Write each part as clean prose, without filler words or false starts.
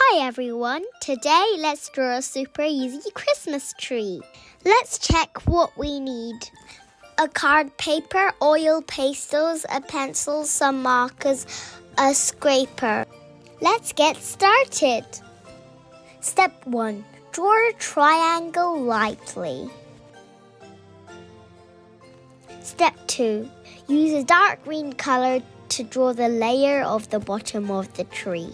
Hi everyone, today let's draw a super easy Christmas tree. Let's check what we need. A card paper, oil pastels, a pencil, some markers, a scraper. Let's get started. Step 1. Draw a triangle lightly. Step 2. Use a dark green color to draw the layer of the bottom of the tree.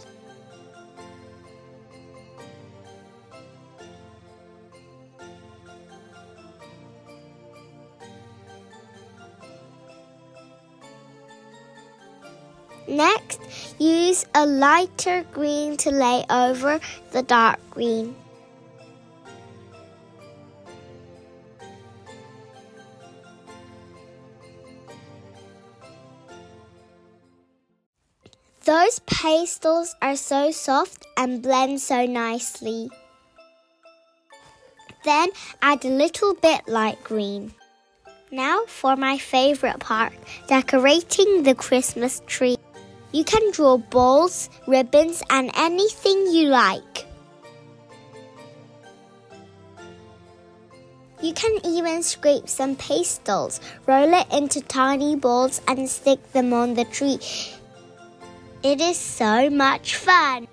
Next, use a lighter green to lay over the dark green. Those pastels are so soft and blend so nicely. Then add a little bit light green. Now for my favorite part, decorating the Christmas tree. You can draw balls, ribbons, and anything you like. You can even scrape some pastels, roll it into tiny balls, and stick them on the tree. It is so much fun!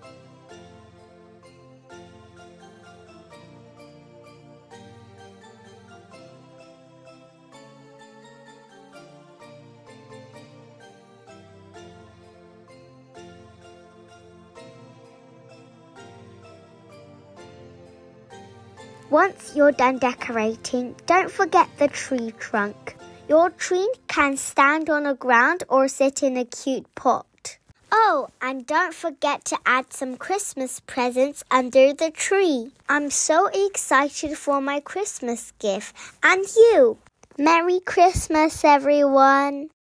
Once you're done decorating, don't forget the tree trunk. Your tree can stand on the ground or sit in a cute pot. Oh, and don't forget to add some Christmas presents under the tree. I'm so excited for my Christmas gift. And you! Merry Christmas, everyone!